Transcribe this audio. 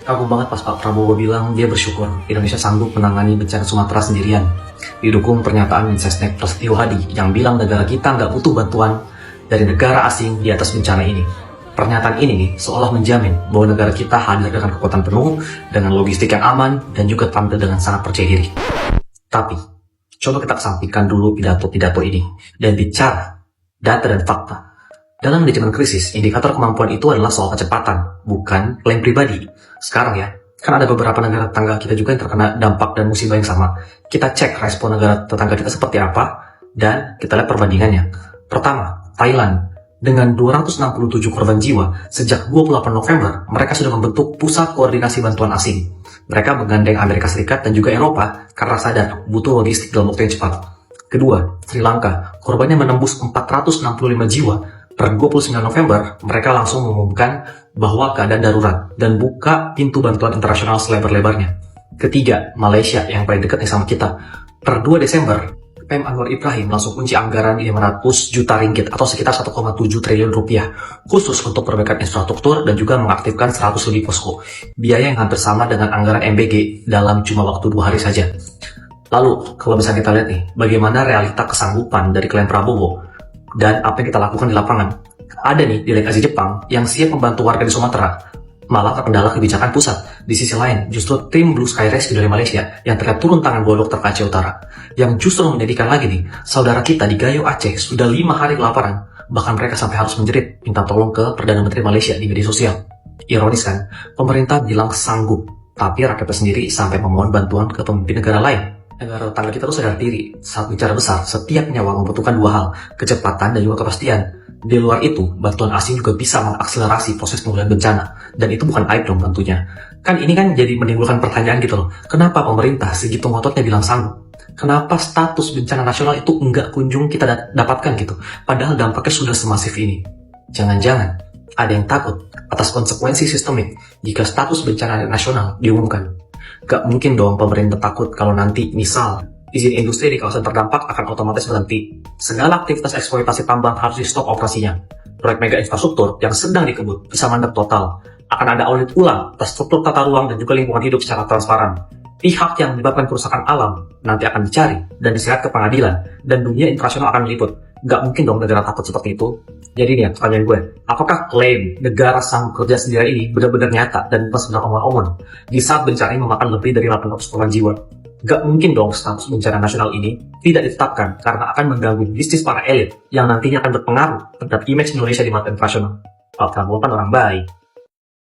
Kagum banget pas Pak Prabowo bilang dia bersyukur Indonesia sanggup menangani bencana Sumatera sendirian. Didukung pernyataan Mensesnek Prasetyo Hadi yang bilang negara kita nggak butuh bantuan dari negara asing di atas bencana ini. Pernyataan ini nih seolah menjamin bahwa negara kita hadir dengan kekuatan penuh, dengan logistik yang aman, dan juga tampil dengan sangat percaya diri. Tapi, coba kita kesampingkan dulu pidato-pidato ini dan bicara data dan fakta. Dalam manajemen krisis, indikator kemampuan itu adalah soal kecepatan, bukan klaim pribadi. Sekarang ya, kan ada beberapa negara tetangga kita juga yang terkena dampak dan musibah yang sama. Kita cek respon negara tetangga kita seperti apa, dan kita lihat perbandingannya. Pertama, Thailand. Dengan 267 korban jiwa, sejak 28 November, mereka sudah membentuk Pusat Koordinasi Bantuan Asing. Mereka menggandeng Amerika Serikat dan juga Eropa karena sadar butuh logistik dalam waktu yang cepat. Kedua, Sri Lanka. Korbannya menembus 465 jiwa. Per 29 November, mereka langsung mengumumkan bahwa keadaan darurat dan buka pintu bantuan internasional selebar-lebarnya. Ketiga, Malaysia yang paling dekat nih sama kita. Per 2 Desember, PM Anwar Ibrahim langsung kunci anggaran 500 juta ringgit atau sekitar 1,7 triliun rupiah khusus untuk perbaikan infrastruktur dan juga mengaktifkan 100 lebih posko. Biaya yang hampir sama dengan anggaran MBG dalam cuma waktu 2 hari saja. Lalu, kalau bisa kita lihat nih, bagaimana realita kesanggupan dari klien Prabowo dan apa yang kita lakukan di lapangan. Ada nih delegasi Jepang yang siap membantu warga di Sumatera, malah terkendala kebijakan pusat. Di sisi lain, justru tim Blue Sky Rescue dari Malaysia yang terlihat turun tangan bawa dokter ke Aceh Utara. Yang justru menyedihkan lagi nih, saudara kita di Gayo Aceh sudah 5 hari kelaparan. Bahkan mereka sampai harus menjerit minta tolong ke Perdana Menteri Malaysia di media sosial. Ironis kan, pemerintah bilang sanggup, tapi rakyatnya sendiri sampai memohon bantuan ke pemimpin negara lain. Negara tetangga kita tuh sadar diri, saat bicara besar, setiap nyawa membutuhkan 2 hal, kecepatan dan juga kepastian. Di luar itu, bantuan asing juga bisa mengakselerasi proses pemulihan bencana, dan itu bukan aib dong tentunya. Kan ini kan jadi menimbulkan pertanyaan gitu loh, kenapa pemerintah segitu ngototnya bilang sanggup? Kenapa status bencana nasional itu enggak kunjung kita dapatkan gitu, padahal dampaknya sudah semasif ini? Jangan-jangan ada yang takut atas konsekuensi sistemik jika status bencana nasional diumumkan. Gak mungkin dong pemerintah takut kalau nanti misal izin industri di kawasan terdampak akan otomatis berhenti. Segala aktivitas eksploitasi tambang harus di stop operasinya. Proyek mega infrastruktur yang sedang dikebut bisa mandek total. Akan ada audit ulang atas struktur tata ruang dan juga lingkungan hidup secara transparan. Pihak yang menyebabkan kerusakan alam nanti akan dicari dan diseret ke pengadilan dan dunia internasional akan meliput. Gak mungkin dong negara takut seperti itu. Jadi nih ya, pertanyaan gue, apakah klaim negara sanggup kerja sendiri ini benar-benar nyata dan bukan sekedar omong-omong di saat bencana ini memakan lebih dari 800 korban jiwa? Gak mungkin dong status bencana nasional ini tidak ditetapkan karena akan mengganggu bisnis para elit yang nantinya akan berpengaruh terhadap image Indonesia di mata internasional. Pak Prabowo kan orang baik.